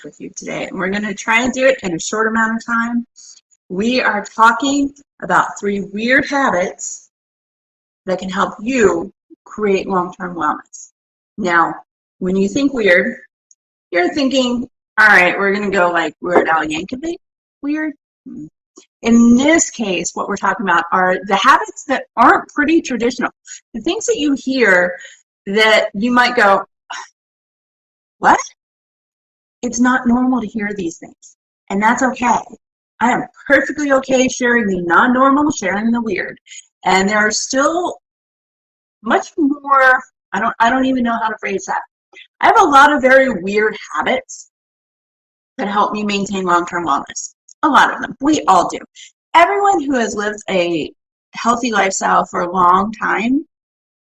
with you today, and we're going to try and do it in a short amount of time. We are talking about 3 weird habits that can help you create long-term wellness. Now, when you think weird, you're thinking, all right, we're going to go like Weird Al Yankovic weird. In this case, what we're talking about are the habits that aren't pretty traditional. The things that you hear that you might go, what? It's not normal to hear these things, and that's okay. I am perfectly okay sharing the non-normal, sharing the weird. And there are still much more, I don't even know how to phrase that. I have a lot of very weird habits that help me maintain long-term wellness. A lot of them. We all do. Everyone who has lived a healthy lifestyle for a long time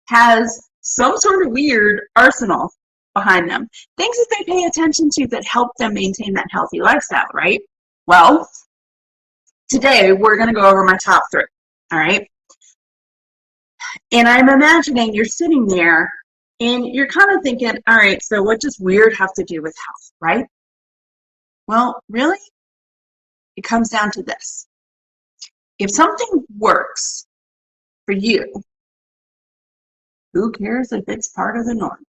has some sort of weird arsenal behind them. Things that they pay attention to that help them maintain that healthy lifestyle, right? Well, today we're going to go over my top 3, all right? And I'm imagining you're sitting there and you're kind of thinking, all right, so what does weird have to do with health, right? Well, really, it comes down to this. If something works for you, who cares if it's part of the norm?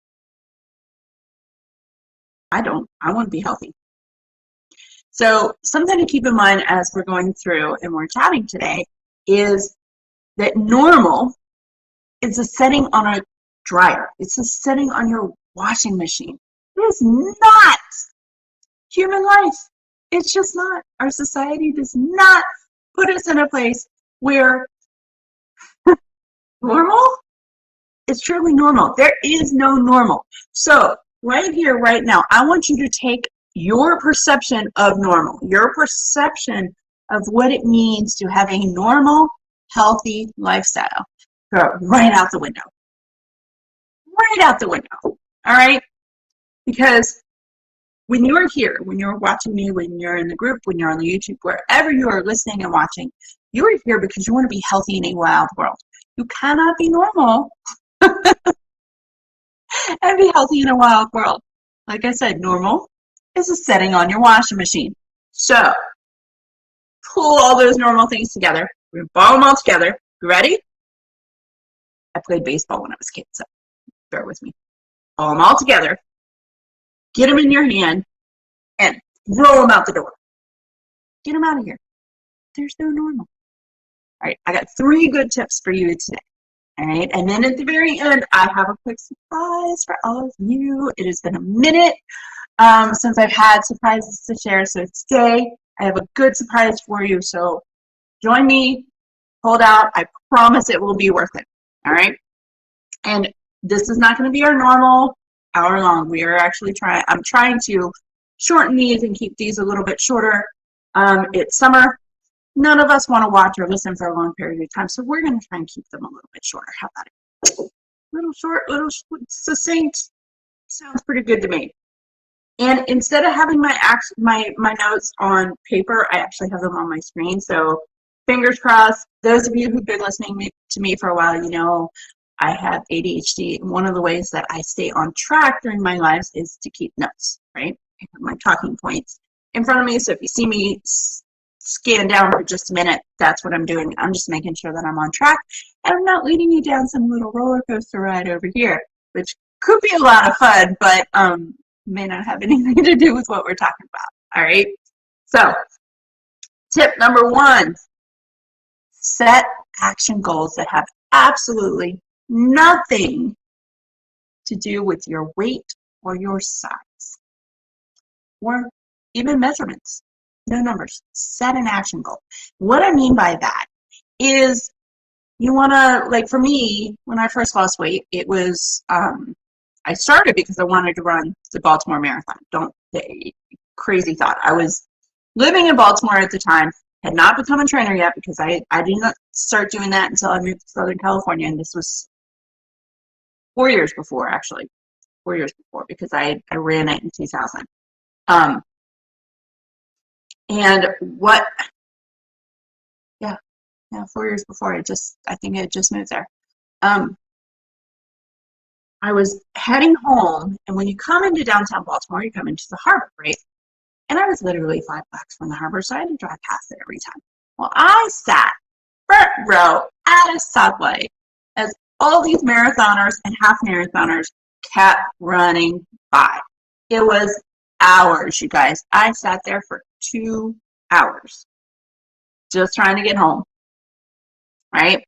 I don't. I want to be healthy. So something to keep in mind as we're going through and we're chatting today is that normal is a setting on a dryer. It's a setting on your washing machine. It is not human life. It's just not. Our society does not put us in a place where normal is truly normal. There is no normal. So right here, right now, I want you to take your perception of normal, your perception of what it means to have a normal, healthy lifestyle, throw it right out the window. Right out the window. All right? Because when you're here, when you're watching me, when you're in the group, when you're on the YouTube, wherever you are listening and watching, you are here because you want to be healthy in a wild world. You cannot be normal and be healthy in a wild world. Like I said, normal is a setting on your washing machine. So, pull all those normal things together. We're going to ball them all together. You ready? I played baseball when I was a kid, so bear with me. Ball them all together. Get them in your hand and throw them out the door. Get them out of here. There's no normal. All right, I got 3 good tips for you today. All right, and then at the very end, I have a quick surprise for all of you. It has been a minute since I've had surprises to share, so today I have a good surprise for you. So join me, hold out. I promise it will be worth it. All right, and this is not going to be our normal hour long. We are actually I'm trying to shorten these and keep these a little bit shorter. It's summer. None of us want to watch or listen for a long period of time, so we're going to try and keep them a little bit shorter. How about it? Little short, little succinct. Sounds pretty good to me. And instead of having my notes on paper, I actually have them on my screen. So fingers crossed. Those of you who've been listening to me for a while, you know I have ADHD. And one of the ways that I stay on track during my lives is to keep notes, right? I have my talking points in front of me. So if you see me scan down for just a minute, that's what I'm doing. I'm just making sure that I'm on track and I'm not leading you down some little roller coaster ride over here, which could be a lot of fun, but may not have anything to do with what we're talking about. All right. So tip number 1, set action goals that have absolutely nothing to do with your weight or your size or even measurements. No numbers. Set an action goal. What I mean by that is you want to, like for me, when I first lost weight, it was, I started because I wanted to run the Baltimore Marathon. Crazy thought. I was living in Baltimore at the time, had not become a trainer yet because I did not start doing that until I moved to Southern California, and this was 4 years before, actually. 4 years before, because I ran it in 2000. And what, yeah, 4 years before, I think I just moved there. I was heading home, and when you come into downtown Baltimore, you come into the harbor, right? And I was literally 5 blocks from the harbor, so I had to drive past it every time. Well, I sat front row at a stoplight as all these marathoners and half marathoners kept running by. It was hours, you guys. I sat there for 2 hours just trying to get home, right?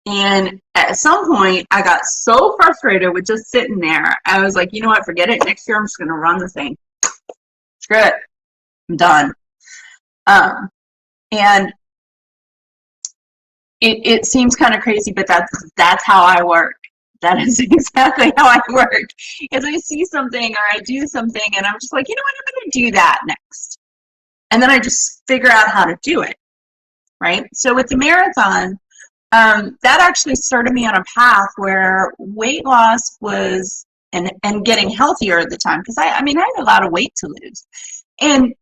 And at some point, I got so frustrated with just sitting there. I was like, you know what, forget it. Next year, I'm just going to run the thing. Screw it. I'm done. And it seems kind of crazy, but that's how I work. That is exactly how I work. Is I see something or I do something, and I'm just like, you know what, I'm going to do that next. And then I just figure out how to do it, right? So with the marathon, that actually started me on a path where weight loss was, and getting healthier at the time, because I had a lot of weight to lose. And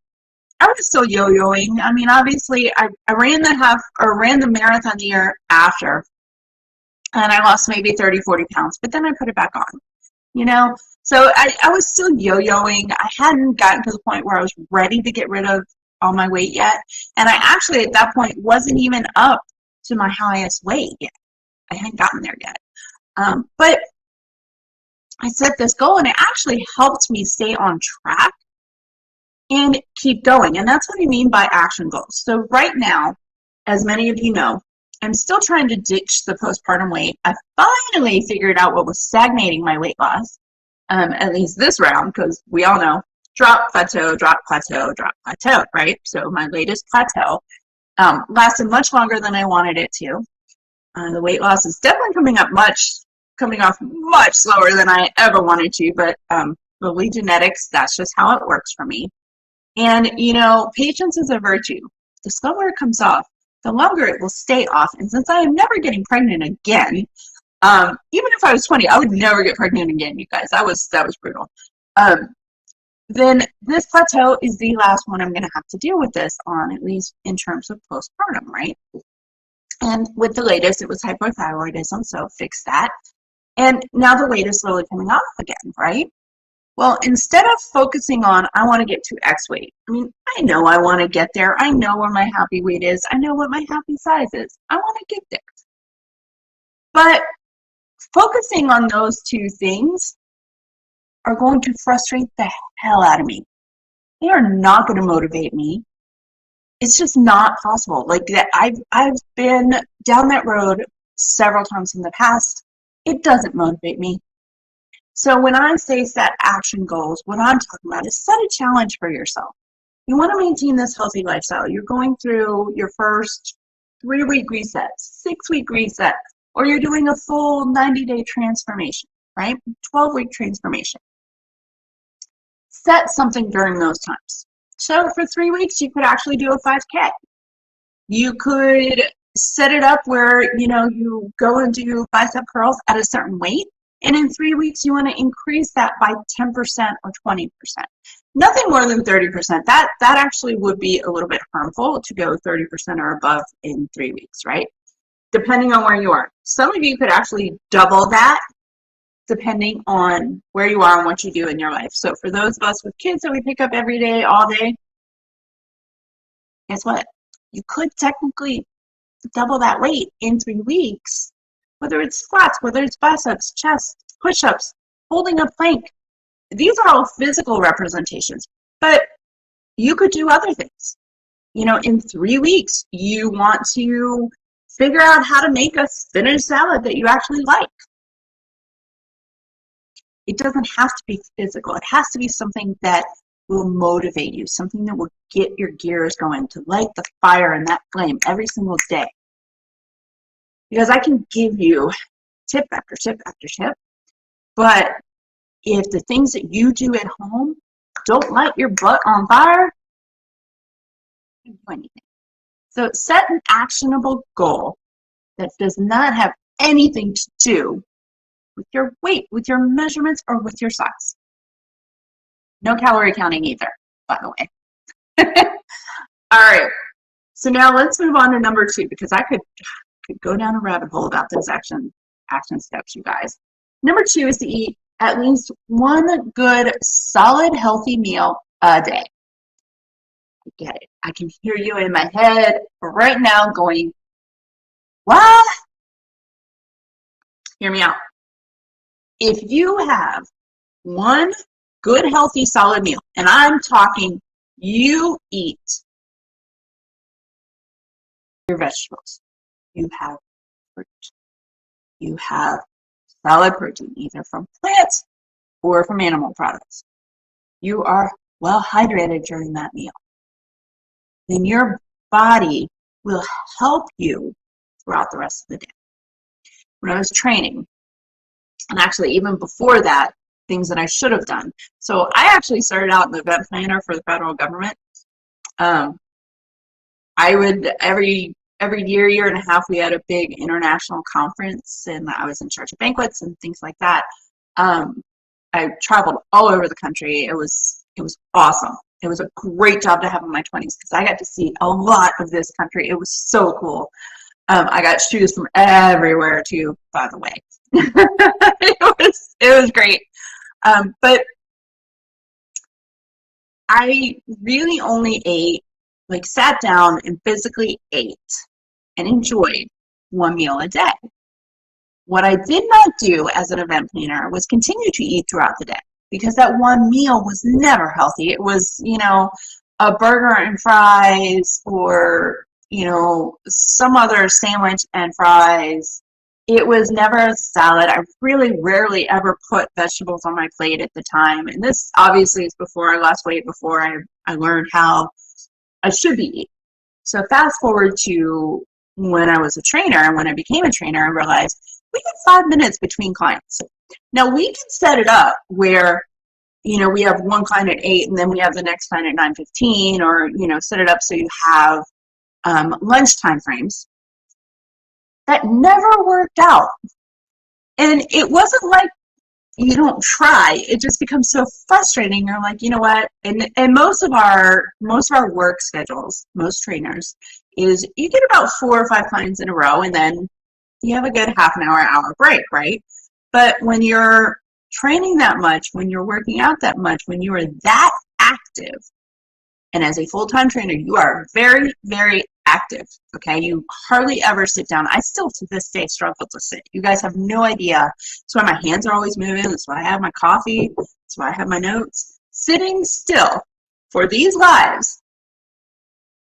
I was still yo-yoing. I mean, obviously, I ran the marathon the year after, and I lost maybe 30, 40 pounds, but then I put it back on, you know? So I was still yo-yoing. I hadn't gotten to the point where I was ready to get rid of all my weight yet. And I actually, at that point, wasn't even up to my highest weight yet. I hadn't gotten there yet. But I set this goal, and it actually helped me stay on track and keep going. And that's what I mean by action goals. So right now, as many of you know, I'm still trying to ditch the postpartum weight. I finally figured out what was stagnating my weight loss, at least this round, because we all know drop, plateau, drop, plateau, drop, plateau, right? So my latest plateau lasted much longer than I wanted it to. The weight loss is definitely coming off much slower than I ever wanted to, but probably genetics, that's just how it works for me. And, you know, patience is a virtue. The slower it comes off, the longer it will stay off. And since I am never getting pregnant again, even if I was 20, I would never get pregnant again, you guys. That was brutal. Then this plateau is the last one I'm going to have to deal with this on, at least in terms of postpartum, right? And with the latest, it was hypothyroidism, so fix that. And now the weight is slowly coming off again, right? Well, instead of focusing on, I want to get to X weight. I mean, I know I want to get there. I know where my happy weight is. I know what my happy size is. I want to get there. But focusing on those two things are going to frustrate the hell out of me. They are not going to motivate me. It's just not possible. Like that, I've been down that road several times in the past. It doesn't motivate me. So when I say set action goals, what I'm talking about is set a challenge for yourself. You want to maintain this healthy lifestyle. You're going through your first 3-week reset, 6-week reset, or you're doing a full 90-day transformation, right? 12-week transformation. Set something during those times. So for 3 weeks, you could actually do a 5K. You could set it up where, you know, you go and do bicep curls at a certain weight. And in 3 weeks, you want to increase that by 10% or 20%. Nothing more than 30%. That actually would be a little bit harmful to go 30% or above in 3 weeks, right? Depending on where you are. Some of you could actually double that depending on where you are and what you do in your life. So for those of us with kids that we pick up every day, all day, guess what? You could technically double that weight in 3 weeks. Whether it's squats, whether it's biceps, chest, push-ups, holding a plank. These are all physical representations, but you could do other things. You know, in 3 weeks, you want to figure out how to make a spinach salad that you actually like. It doesn't have to be physical. It has to be something that will motivate you, something that will get your gears going, to light the fire and that flame every single day. Because I can give you tip after tip after tip, but if the things that you do at home don't light your butt on fire, you can't do anything. So set an actionable goal that does not have anything to do with your weight, with your measurements, or with your size. No calorie counting either, by the way. All right, so now let's move on to number 2, because I could go down a rabbit hole about those action steps, you guys. Number 2 is to eat at least one good, solid, healthy meal a day. I get it. I can hear you in my head right now going, what? Hear me out. If you have one good, healthy, solid meal, and I'm talking you eat your vegetables, you have fruit, you have solid protein, either from plants or from animal products. You are well hydrated during that meal. Then your body will help you throughout the rest of the day. When I was training, and actually even before that, things that I should have done. So I actually started out an event planner for the federal government. I would every year and a half, we had a big international conference, and I was in charge of banquets and things like that. I traveled all over the country. It was awesome. It was a great job to have in my 20s because I got to see a lot of this country. It was so cool. I got shoes from everywhere too, by the way. It was great. But I really only ate, like sat down and physically ate and enjoyed one meal a day. What I did not do as an event planner was continue to eat throughout the day, because that one meal was never healthy. It was, a burger and fries, or, some other sandwich and fries. It was never a salad. I really rarely ever put vegetables on my plate at the time. And this obviously is before I lost weight, before I learned how I should be eating. So fast forward to when I was a trainer, and when I became a trainer, I realized we get 5 minutes between clients. Now we can set it up where, we have one client at 8 and then we have the next client at 9:15, or, set it up so you have lunch time frames. That never worked out. And it wasn't like you don't try. It just becomes so frustrating. You're like, you know what? And most of our work schedules, most trainers, is you get about 4 or 5 clients in a row, and then you have a good half an hour break, right? But when you're training that much, when you're working out that much, when you are that active, and as a full-time trainer, you are very, very active, okay? You hardly ever sit down. I still, to this day, struggle to sit. You guys have no idea. That's why my hands are always moving. That's why I have my coffee. That's why I have my notes. Sitting still for these lives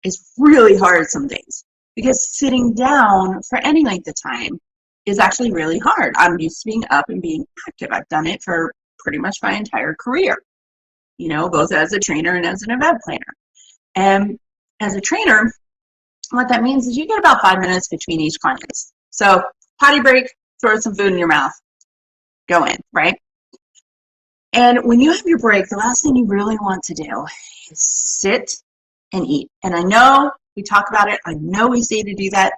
is really hard some days, because sitting down for any length of time is actually really hard. I'm used to being up and being active. I've done it for pretty much my entire career, both as a trainer and as an event planner. And as a trainer, what that means is you get about 5 minutes between each client. So potty break, throw some food in your mouth, go in, right? And when you have your break, the last thing you really want to do is sit and eat. And I know we talk about it. I know we say to do that,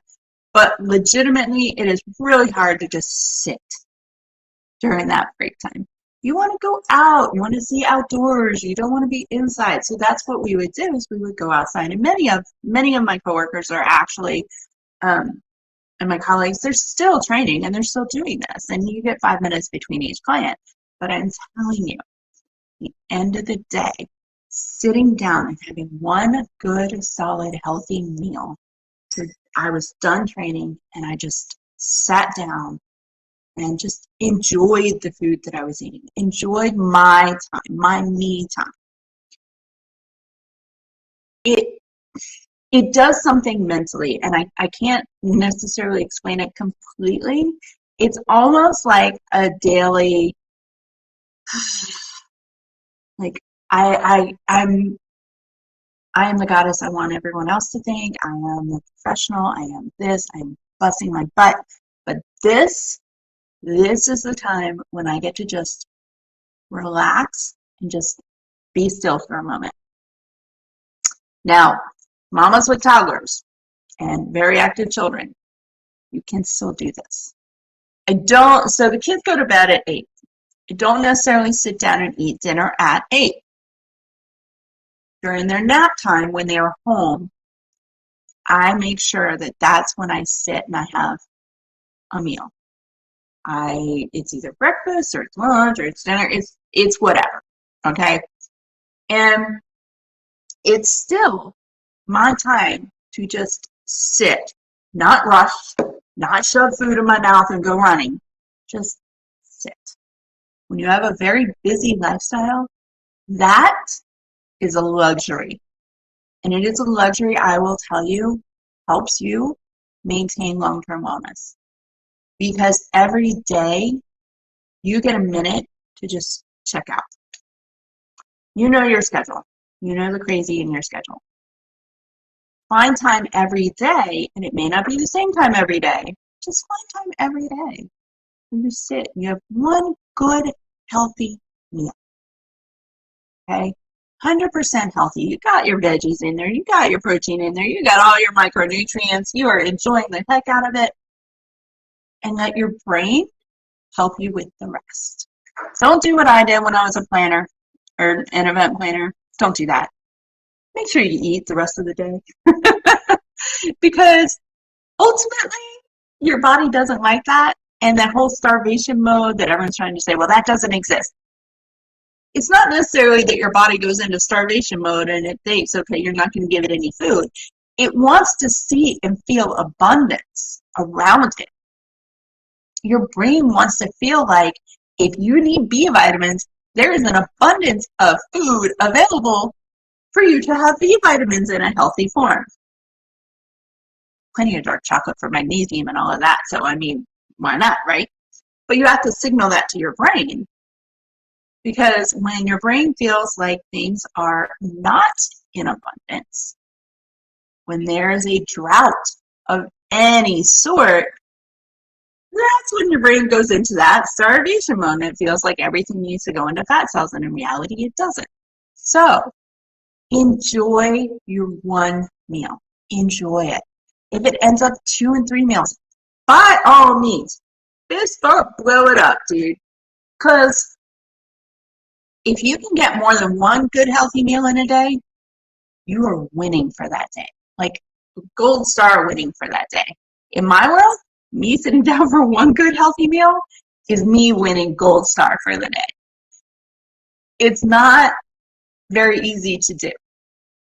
but legitimately, it is really hard to just sit during that break time. You want to go out. You want to see outdoors. You don't want to be inside. So that's what we would do, is we would go outside. And many of my coworkers are actually, and my colleagues, they're still training and they're still doing this. And you get 5 minutes between each client. But I'm telling you, at the end of the day, sitting down and having one good, solid, healthy meal. I was done training and I just sat down and just enjoyed the food that I was eating, enjoyed my time, my me time. It does something mentally, and I can't necessarily explain it completely. It's almost like a daily, like I am the goddess I want everyone else to think. I am the professional. I am this. I'm busting my butt. But this is the time when I get to just relax and just be still for a moment. Now, mamas with toddlers and very active children, you can still do this. So the kids go to bed at 8. I don't necessarily sit down and eat dinner at 8. During their nap time, when they are home, I make sure that that's when I sit and I have a meal. It's either breakfast or it's lunch or it's dinner. It's whatever, okay? And it's still my time to just sit, not rush, not shove food in my mouth and go running. Just sit. When you have a very busy lifestyle, that is a luxury. And it is a luxury, I will tell you, helps you maintain long-term wellness. Because every day you get a minute to just check out. You know your schedule. You know the crazy in your schedule. Find time every day, and it may not be the same time every day. Just find time every day where you sit and you have one good, healthy meal. Okay? 100% healthy. You got your veggies in there. You got your protein in there. You got all your micronutrients. You are enjoying the heck out of it. And let your brain help you with the rest. So don't do what I did when I was a planner or an event planner. Don't do that. Make sure you eat the rest of the day. Because ultimately, your body doesn't like that. And that whole starvation mode that everyone's trying to say, well, that doesn't exist. It's not necessarily that your body goes into starvation mode and it thinks, okay, you're not going to give it any food. It wants to see and feel abundance around it. Your brain wants to feel like if you need B vitamins, there is an abundance of food available for you to have B vitamins in a healthy form. Plenty of dark chocolate for magnesium and all of that. So, I mean, why not, right? But you have to signal that to your brain. Because when your brain feels like things are not in abundance, when there is a drought of any sort, that's when your brain goes into that starvation mode. It feels like everything needs to go into fat cells, and in reality, it doesn't. So, enjoy your one meal. Enjoy it. If it ends up 2 and 3 meals, by all means, fist bump, blow it up, dude. Because if you can get more than one good healthy meal in a day, you are winning for that day. Like gold star winning for that day. In my world, me sitting down for one good healthy meal is me winning gold star for the day. It's not very easy to do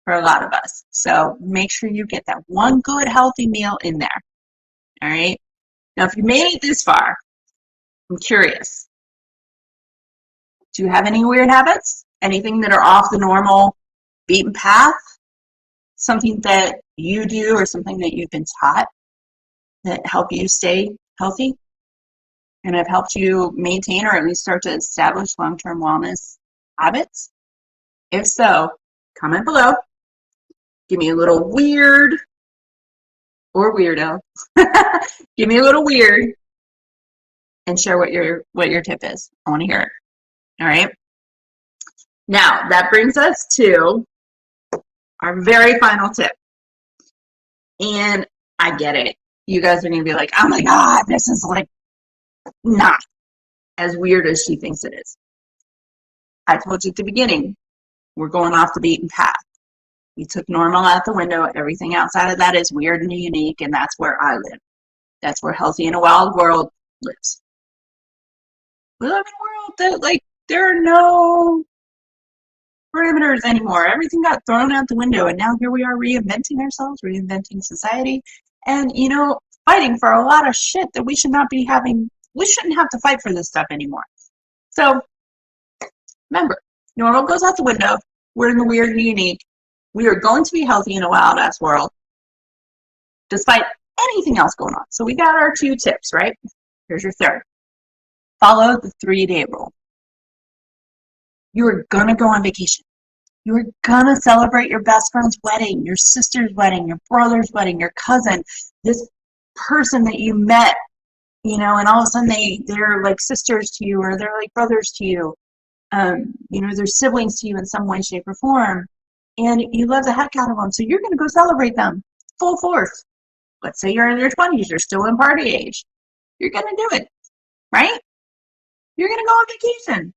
for a lot of us. So make sure you get that one good healthy meal in there. All right. Now, if you made it this far, I'm curious. Do you have any weird habits? Anything that are off the normal beaten path? Something that you do or something that you've been taught that help you stay healthy and have helped you maintain or at least start to establish long-term wellness habits? If so, comment below. Give me a little weird or weirdo. Give me a little weird and share what your tip is. I want to hear it. All right. Now, that brings us to our very final tip. And I get it. You guys are going to be like, oh my God, this is like not as weird as she thinks it is. I told you at the beginning, we're going off the beaten path. We took normal out the window. Everything outside of that is weird and unique, and that's where I live. That's where Healthy in a Wild World lives. We live in a world that, like, there are no parameters anymore. Everything got thrown out the window, and now here we are reinventing ourselves, reinventing society, and, you know, fighting for a lot of shit that we should not be having. We shouldn't have to fight for this stuff anymore. So, remember, normal goes out the window. We're in the weird and unique. We are going to be healthy in a wild-ass world, despite anything else going on. So we got our 2 tips, right? Here's your third. Follow the 3-day rule. You are going to go on vacation. You are going to celebrate your best friend's wedding, your sister's wedding, your brother's wedding, your cousin, this person that you met, you know, and all of a sudden they're like sisters to you or they're like brothers to you. You know, they're siblings to you in some way, shape, or form. And you love the heck out of them. So you're going to go celebrate them full force. Let's say you're in your 20s. You're still in party age. You're going to do it, right? You're going to go on vacation.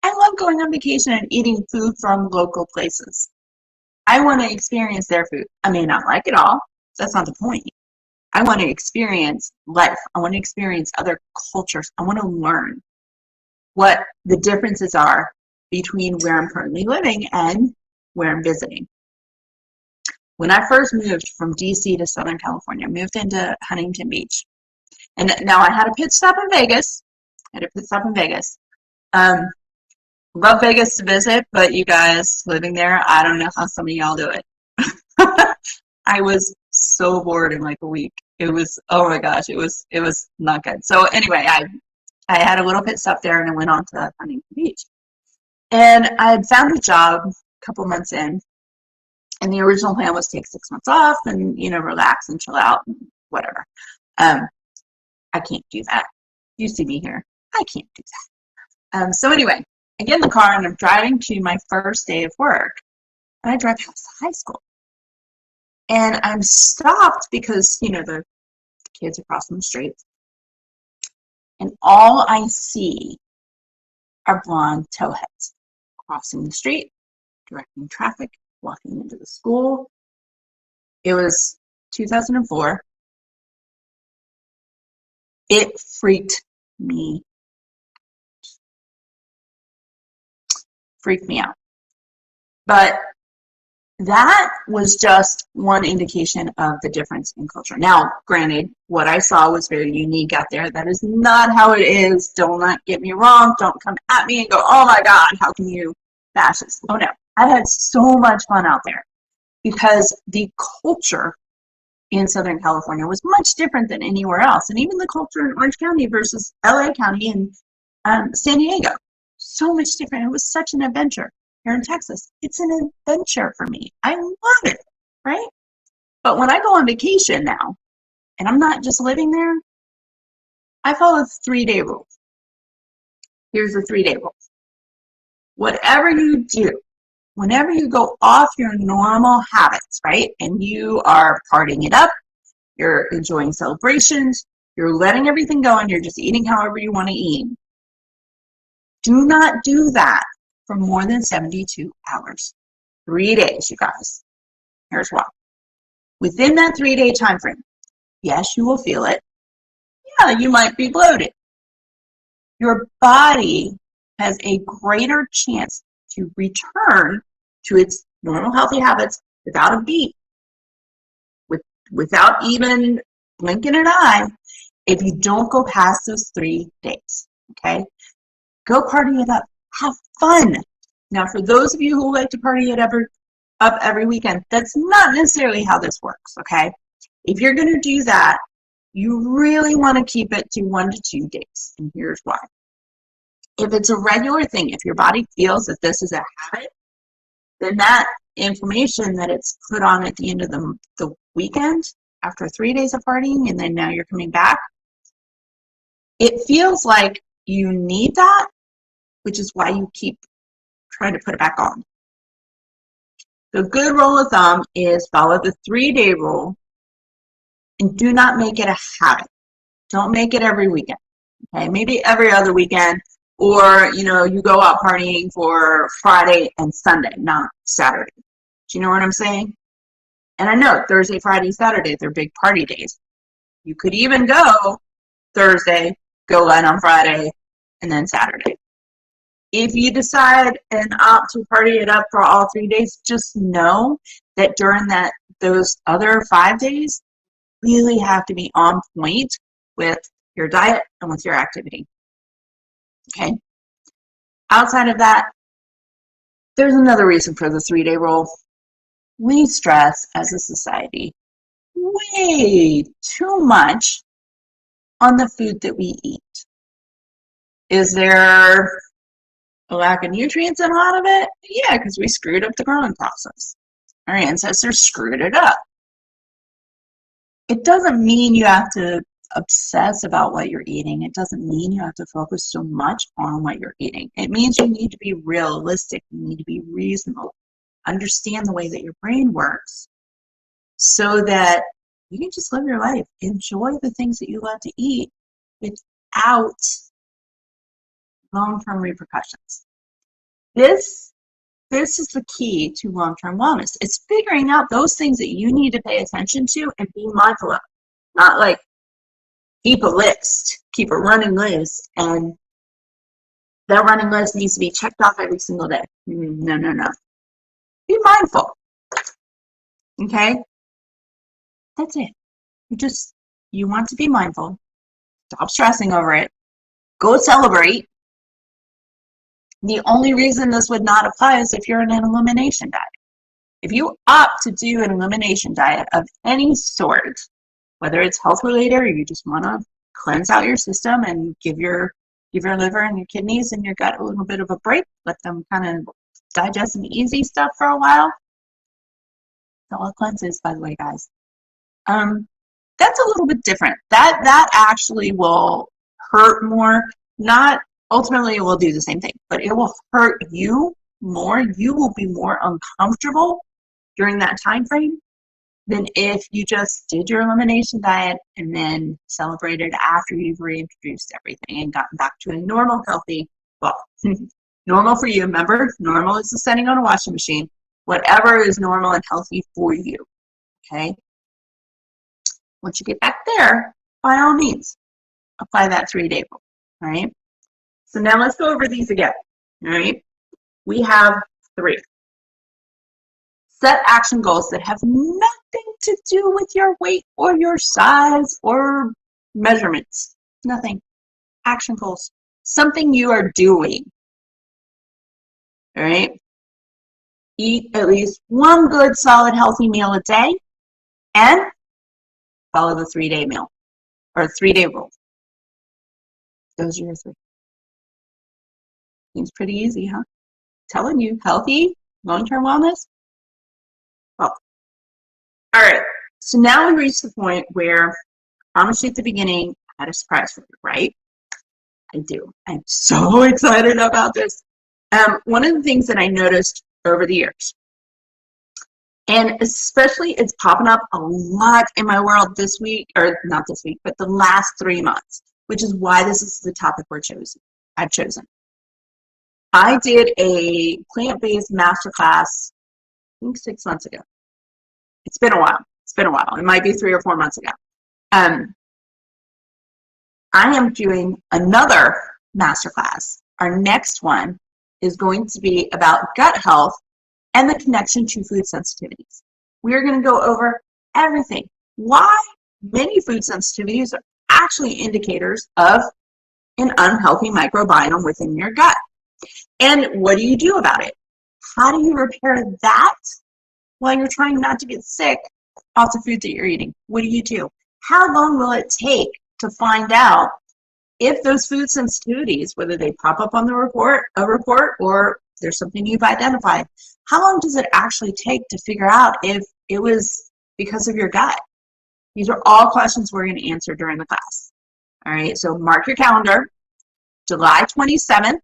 I love going on vacation and eating food from local places. I want to experience their food. I may not like it all. That's not the point. I want to experience life. I want to experience other cultures. I want to learn what the differences are between where I'm currently living and where I'm visiting. When I first moved from DC to Southern California, moved into Huntington Beach. And now I had a pit stop in Vegas. Um, Love Vegas to visit, but you guys living there, I don't know how some of y'all do it. I was so bored in like a week. It was, oh my gosh, it was not good. So anyway, I had a little pit stop there and I went on to Huntington Beach. And I had found a job a couple months in, and the original plan was to take 6 months off and, relax and chill out and whatever. I can't do that. You see me here. I can't do that. So anyway, I get in the car and I'm driving to my first day of work, and I drive past the high school. And I'm stopped because, the kids are crossing the street. And all I see are blonde towheads crossing the street, directing traffic, walking into the school. It was 2004. It freaked me out. But that was just one indication of the difference in culture. Now, granted, what I saw was very unique out there. That is not how it is. Do not get me wrong. Don't come at me and go, oh my God, how can you bash this? Oh no, I had so much fun out there because the culture in Southern California was much different than anywhere else. And even the culture in Orange County versus LA County and San Diego, so much different. It was such an adventure. Here in Texas, it's an adventure for me. I love it, right? But when I go on vacation now, and I'm not just living there, I follow the 3-day rule. Here's the 3-day rule. Whatever you do, whenever you go off your normal habits, right, and you are partying it up, you're enjoying celebrations, you're letting everything go, and you're just eating however you want to eat, do not do that for more than 72 hours. 3 days, you guys. Here's why. Within that 3-day time frame, yes, you will feel it. Yeah, you might be bloated. Your body has a greater chance to return to its normal healthy habits without a beat, without even blinking an eye, if you don't go past those 3 days, okay? Go party it up. Have fun. Now, for those of you who like to party it up every weekend, that's not necessarily how this works, okay? If you're going to do that, you really want to keep it to 1 to 2 days, and here's why. If it's a regular thing, if your body feels that this is a habit, then that information that it's put on at the end of the weekend, after 3 days of partying, and then now you're coming back, it feels like you need that, which is why you keep trying to put it back on. The good rule of thumb is follow the 3-day rule and do not make it a habit. Don't make it every weekend. Okay, maybe every other weekend, or you go out partying for Friday and Sunday, not Saturday. Do you know what I'm saying? And I know Thursday, Friday, Saturday, they're big party days. You could even go Thursday, go out on Friday, and then Saturday. If you decide and opt to party it up for all 3 days, just know that during those other 5 days, you really have to be on point with your diet and with your activity. Okay? Outside of that, there's another reason for the 3-day rule. We stress as a society way too much on the food that we eat. Is there a lack of nutrients in a lot of it? Yeah, because we screwed up the growing process. Our ancestors screwed it up. It doesn't mean you have to obsess about what you're eating. It doesn't mean you have to focus so much on what you're eating. It means you need to be realistic. You need to be reasonable. Understand the way that your brain works so that you can just live your life. Enjoy the things that you love to eat without long-term repercussions. This is the key to long-term wellness. It's figuring out those things that you need to pay attention to and be mindful of. Not like keep a list, keep a running list, and that running list needs to be checked off every single day. No. Be mindful. Okay? That's it. You want to be mindful. Stop stressing over it. Go celebrate. The only reason this would not apply is if you're in an elimination diet. If you opt to do an elimination diet of any sort, whether it's health related or you just want to cleanse out your system and give your liver and your kidneys and your gut a little bit of a break, let them kind of digest some easy stuff for a while. That's all cleanse is, by the way, guys. That's a little bit different. That actually will hurt more. Not ultimately, it will do the same thing, but it will hurt you more. You will be more uncomfortable during that time frame than if you just did your elimination diet and then celebrated after you've reintroduced everything and gotten back to a normal, healthy, well, normal for you. Remember, normal is the setting on a washing machine. Whatever is normal and healthy for you, okay? Once you get back there, by all means, apply that 3-day rule, all right? So now let's go over these again, all right? We have 3. Set action goals that have nothing to do with your weight or your size or measurements. Nothing. Action goals. Something you are doing. All right? Eat at least one good, solid, healthy meal a day and follow the 3-day meal or 3-day rule. Those are your 3. Seems pretty easy, huh? Telling you, healthy, long-term wellness. Well, all right. So now we reached the point where I promised you at the beginning I had a surprise for you, right? I do. I'm so excited about this. One of the things that I noticed over the years, and especially it's popping up a lot in my world this week, or not this week, but the last 3 months, which is why this is the topic I've chosen. I did a plant-based masterclass, I think 6 months ago. It's been a while. It might be 3 or 4 months ago. I am doing another masterclass. Our next one is going to be about gut health and the connection to food sensitivities. We are going to go over everything. Why many food sensitivities are actually indicators of an unhealthy microbiome within your gut. And what do you do about it? How do you repair that while you're trying not to get sick off the food that you're eating? What do you do? How long will it take to find out if those food sensitivities, whether they pop up on the report, or there's something you've identified, how long does it actually take to figure out if it was because of your gut? These are all questions we're going to answer during the class. All right, so mark your calendar, July 27th,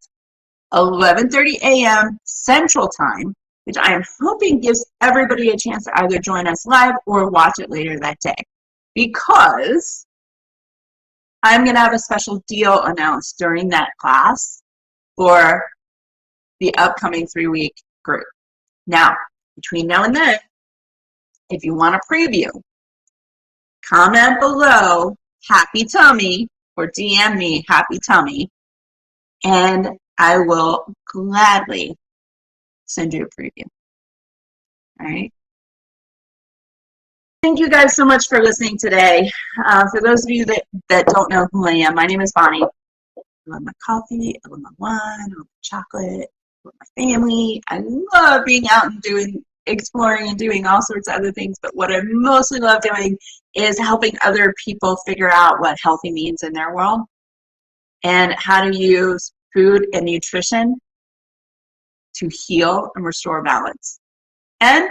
11:30 a.m. Central Time, which I am hoping gives everybody a chance to either join us live or watch it later that day, because I'm going to have a special deal announced during that class for the upcoming 3-week group. Now, between now and then, if you want a preview, comment below happy tummy or DM me happy tummy, and I will gladly send you a preview. All right. Thank you guys so much for listening today. For those of you that don't know who I am, my name is Bonnie. I love my coffee, I love my wine, I love my chocolate, I love my family. I love being out and exploring and doing all sorts of other things, but what I mostly love doing is helping other people figure out what healthy means in their world and how to use food and nutrition to heal and restore balance and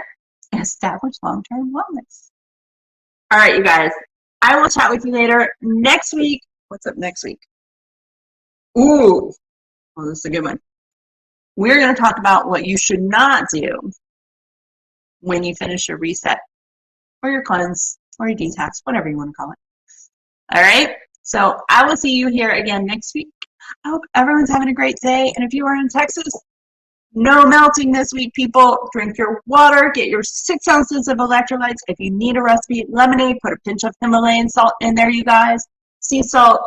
establish long-term wellness. All right, you guys, I will chat with you later. Next week, what's up next week? Ooh, well, this is a good one. We're going to talk about what you should not do when you finish your reset or your cleanse or your detox, whatever you want to call it. All right, so I will see you here again next week. I hope everyone's having a great day. And if you are in Texas, no melting this week, people. Drink your water. Get your 6 ounces of electrolytes. If you need a recipe, lemonade, put a pinch of Himalayan salt in there, you guys. Sea salt,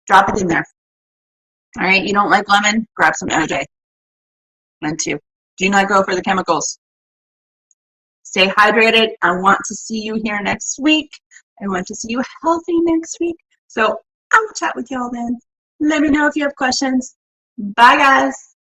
drop it in there. All right, you don't like lemon? Grab some OJ. Then 2. Do not go for the chemicals. Stay hydrated. I want to see you here next week. I want to see you healthy next week. So I will chat with y'all then. Let me know if you have questions. Bye, guys.